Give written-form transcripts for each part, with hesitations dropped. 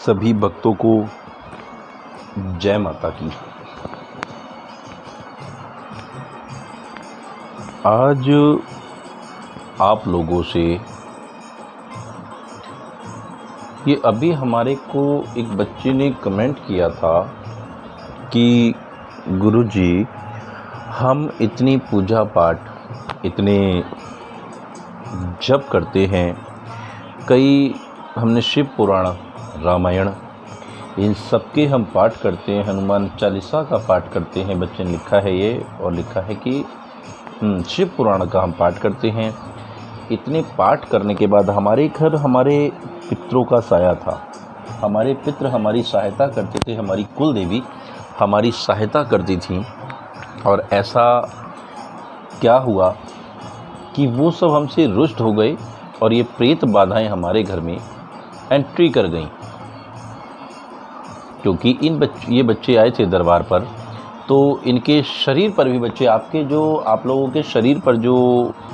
सभी भक्तों को जय माता की। आज आप लोगों से ये अभी हमारे को एक बच्चे ने कमेंट किया था कि गुरुजी हम इतनी पूजा पाठ इतने जप करते हैं, कई हमने शिव पुराण रामायण इन सब के हम पाठ करते हैं, हनुमान चालीसा का पाठ करते हैं। बच्चे ने लिखा है ये और लिखा है कि शिव पुराण का हम पाठ करते हैं। इतने पाठ करने के बाद हमारे घर हमारे पितरों का साया था, हमारे पितृ हमारी सहायता करते थे, हमारी कुल देवी हमारी सहायता करती थी। और ऐसा क्या हुआ कि वो सब हमसे रुष्ट हो गए और ये प्रेत बाधाएं हमारे घर में एंट्री कर गईं। क्योंकि ये बच्चे आए थे दरबार पर, तो इनके शरीर पर भी बच्चे आपके जो आप लोगों के शरीर पर जो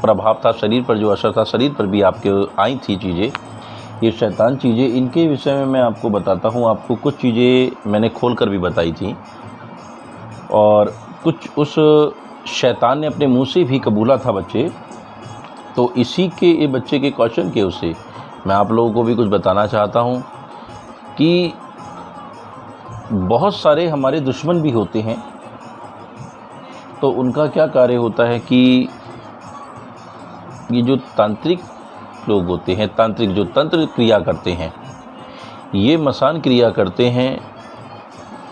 प्रभाव था, शरीर पर जो असर था, शरीर पर भी आपके आई थी चीज़ें, ये शैतान चीज़ें। इनके विषय में मैं आपको बताता हूँ। आपको कुछ चीज़ें मैंने खोल कर भी बताई थी और कुछ उस शैतान ने अपने मुंह से भी कबूला था बच्चे। तो इसी के ये बच्चे के क्वेश्चन के उससे मैं आप लोगों को भी कुछ बताना चाहता हूँ कि बहुत सारे हमारे दुश्मन भी होते हैं। तो उनका क्या कार्य होता है कि ये जो तांत्रिक लोग होते हैं, तांत्रिक जो तंत्र क्रिया करते हैं, ये मसान क्रिया करते हैं।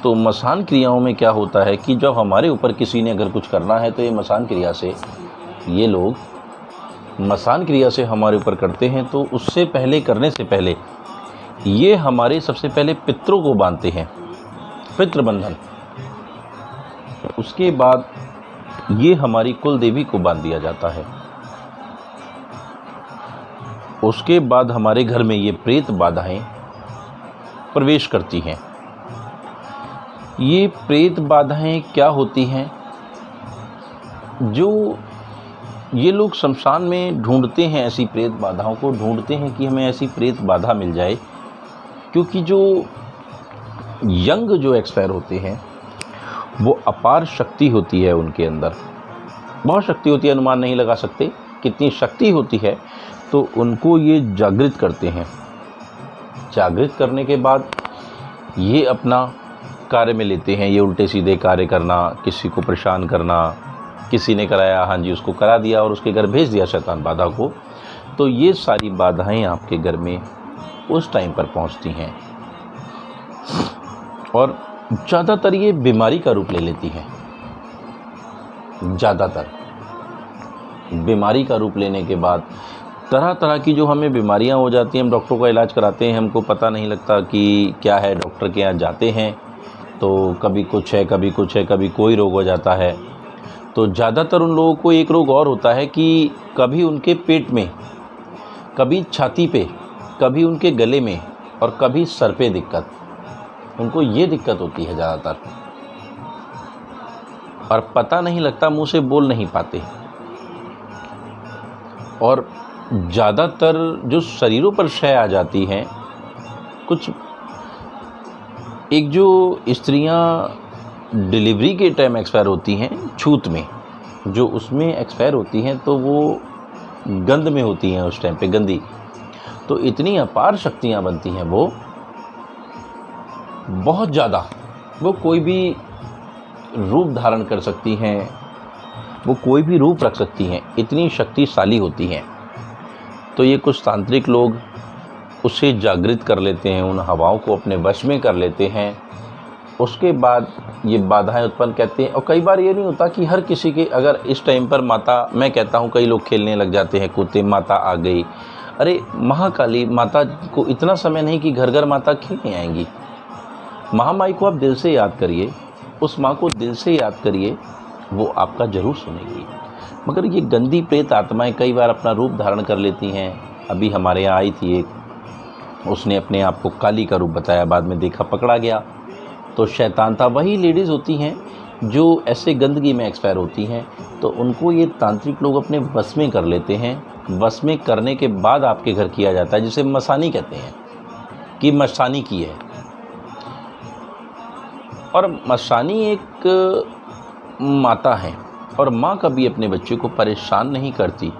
तो मसान क्रियाओं में क्या होता है कि जब हमारे ऊपर किसी ने अगर कुछ करना है तो ये मसान क्रिया से ये लोग मसान क्रिया से हमारे ऊपर करते हैं। तो उससे पहले करने से पहले ये हमारे सबसे पहले पितरों को बांधते हैं, पितृबंधन। उसके बाद ये हमारी कुल देवी को बांध दिया जाता है। उसके बाद हमारे घर में ये प्रेत बाधाएं प्रवेश करती हैं। ये प्रेत बाधाएं क्या होती हैं? जो ये लोग शमशान में ढूंढते हैं, ऐसी प्रेत बाधाओं को ढूंढते हैं कि हमें ऐसी प्रेत बाधा मिल जाए। क्योंकि जो यंग जो एक्सपायर होते हैं वो अपार शक्ति होती है उनके अंदर, बहुत शक्ति होती है, अनुमान नहीं लगा सकते कितनी शक्ति होती है। तो उनको ये जागृत करते हैं। जागृत करने के बाद ये अपना कार्य में लेते हैं। ये उल्टे सीधे कार्य करना, किसी को परेशान करना, किसी ने कराया, हाँ जी उसको करा दिया और उसके घर भेज दिया शैतान बाधा को। तो ये सारी बाधाएं आपके घर में उस टाइम पर पहुंचती हैं और ज़्यादातर ये बीमारी का रूप ले लेती हैं। ज़्यादातर बीमारी का रूप लेने के बाद तरह तरह की जो हमें बीमारियां हो जाती हैं, हम डॉक्टरों का इलाज कराते हैं, हमको पता नहीं लगता कि क्या है। डॉक्टर के यहाँ जाते हैं तो कभी कुछ है, कभी कुछ है, कभी कोई रोग हो जाता है। तो ज़्यादातर उन लोगों को एक रोग और होता है कि कभी उनके पेट में, कभी छाती पे, कभी उनके गले में और कभी सर पे दिक्कत। उनको ये दिक्कत होती है ज़्यादातर और पता नहीं लगता, मुंह से बोल नहीं पाते। और ज़्यादातर जो शरीरों पर क्षय आ जाती हैं, कुछ एक जो स्त्रियां डिलीवरी के टाइम एक्सपायर होती हैं, छूत में जो उसमें एक्सपायर होती हैं, तो वो गंध में होती हैं उस टाइम पे, गंदी। तो इतनी अपार शक्तियां बनती हैं वो, बहुत ज़्यादा। वो कोई भी रूप धारण कर सकती हैं, वो कोई भी रूप रख सकती हैं, इतनी शक्तिशाली होती हैं। तो ये कुछ तांत्रिक लोग उसे जागृत कर लेते हैं, उन हवाओं को अपने वश में कर लेते हैं। उसके बाद ये बाधाएं उत्पन्न कहते हैं। और कई बार ये नहीं होता कि हर किसी के, अगर इस टाइम पर माता, मैं कहता हूँ कई लोग खेलने लग जाते हैं, कूदते, माता आ गई। अरे महाकाली माता को इतना समय नहीं कि घर घर माता खेलने आएंगी। महामाई को आप दिल से याद करिए, उस माँ को दिल से याद करिए, वो आपका ज़रूर सुनेगी। मगर ये गंदी प्रेत आत्माएं कई बार अपना रूप धारण कर लेती हैं। अभी हमारे यहाँ आई थी एक, उसने अपने आप को काली का रूप बताया, बाद में देखा पकड़ा गया तो शैतान था। वही लेडीज़ होती हैं जो ऐसे गंदगी में एक्सपायर होती हैं, तो उनको ये तांत्रिक लोग अपने वश में कर लेते हैं। वश में करने के बाद आपके घर किया जाता है, जिसे मसानी कहते हैं कि मसानी की है। और मसानी एक माता है और माँ कभी अपने बच्चे को परेशान नहीं करती।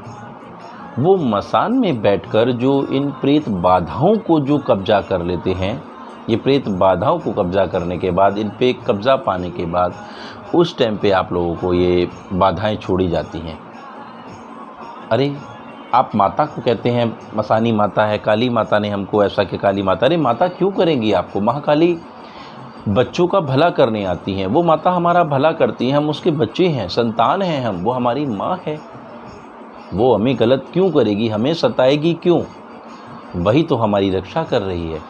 वो मसान में बैठकर जो इन प्रेत बाधाओं को जो कब्जा कर लेते हैं, ये प्रेत बाधाओं को कब्जा करने के बाद, इन पे कब्जा पाने के बाद, उस टाइम पे आप लोगों को ये बाधाएं छोड़ी जाती हैं। अरे आप माता को कहते हैं मसानी माता है, काली माता ने हमको ऐसा कि काली माता। अरे माता क्यों करेंगी आपको? महाकाली बच्चों का भला करने आती हैं, वो माता हमारा भला करती हैं, हम उसके बच्चे हैं, संतान हैं हम, वो हमारी माँ है। वो हमें गलत क्यों करेगी, हमें सताएगी क्यों? वही तो हमारी रक्षा कर रही है।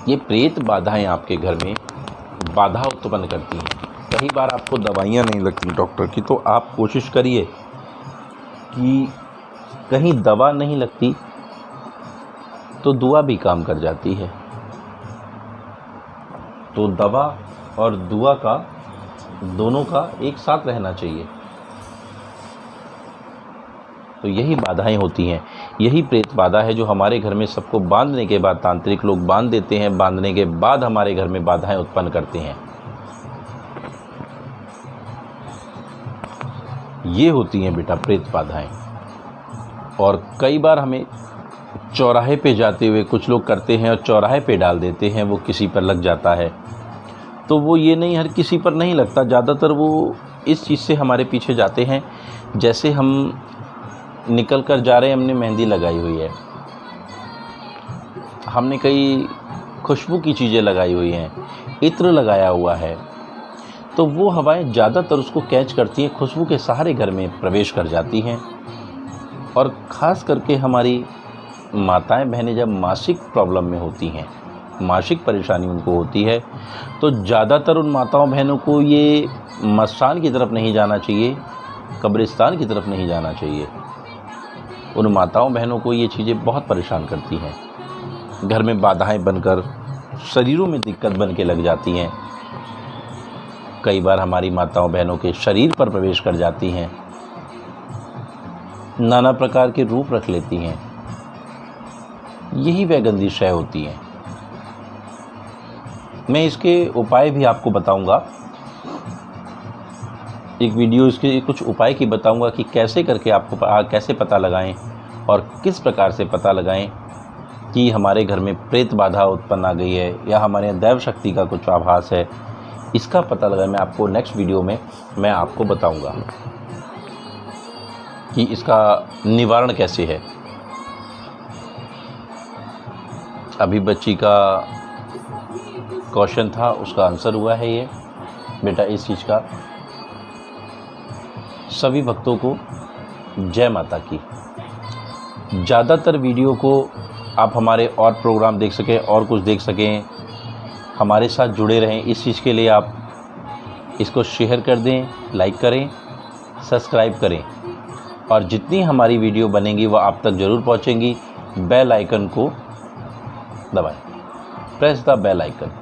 ये प्रेत बाधाएं आपके घर में बाधा उत्पन्न करती हैं। कई बार आपको दवाइयाँ नहीं लगती डॉक्टर की, तो आप कोशिश करिए कि कहीं दवा नहीं लगती तो दुआ भी काम कर जाती है। तो दवा और दुआ का दोनों का एक साथ रहना चाहिए। तो यही बाधाएं होती हैं, यही प्रेत बाधा है जो हमारे घर में सबको बांधने के बाद, तांत्रिक लोग बांध देते हैं, बांधने के बाद हमारे घर में बाधाएं उत्पन्न करते हैं। ये होती हैं बेटा प्रेत बाधाएं। और कई बार हमें चौराहे पे जाते हुए कुछ लोग करते हैं और चौराहे पे डाल देते हैं, वो किसी पर लग जाता है। तो वो ये नहीं, हर किसी पर नहीं लगता, ज़्यादातर वो इस चीज़ से हमारे पीछे जाते हैं। जैसे हम निकल कर जा रहे हैं, हमने मेहंदी लगाई हुई है, हमने कई खुशबू की चीज़ें लगाई हुई हैं, इत्र लगाया हुआ है, तो वो हवाएं ज़्यादातर उसको कैच करती हैं, खुशबू के सहारे घर में प्रवेश कर जाती हैं। और ख़ास करके हमारी माताएं बहनें जब मासिक प्रॉब्लम में होती हैं, मासिक परेशानी उनको होती है, तो ज़्यादातर उन माताओं बहनों को ये मसान की तरफ नहीं जाना चाहिए, कब्रिस्तान की तरफ नहीं जाना चाहिए। उन माताओं बहनों को ये चीज़ें बहुत परेशान करती हैं, घर में बाधाएं बनकर शरीरों में दिक्कत बन के लग जाती हैं। कई बार हमारी माताओं बहनों के शरीर पर प्रवेश कर जाती हैं, नाना प्रकार के रूप रख लेती हैं। यही वह गंदी शय होती हैं। मैं इसके उपाय भी आपको बताऊंगा, एक वीडियो इसके कुछ उपाय की बताऊंगा कि कैसे करके आपको कैसे पता लगाएं और किस प्रकार से पता लगाएं कि हमारे घर में प्रेत बाधा उत्पन्न आ गई है या हमारे यहाँ दैव शक्ति का कुछ आभास है। इसका पता लगाएं, मैं आपको नेक्स्ट वीडियो में मैं आपको बताऊंगा कि इसका निवारण कैसे है। अभी बच्ची का क्वेश्चन था, उसका आंसर हुआ है ये बेटा। इस चीज़ का सभी भक्तों को जय माता की। ज़्यादातर वीडियो को आप हमारे और प्रोग्राम देख सकें और कुछ देख सकें, हमारे साथ जुड़े रहें, इस चीज़ के लिए आप इसको शेयर कर दें, लाइक करें, सब्सक्राइब करें और जितनी हमारी वीडियो बनेंगी वह आप तक ज़रूर पहुंचेंगी। बेल आइकन को दबाएं, प्रेस द बेल आइकन।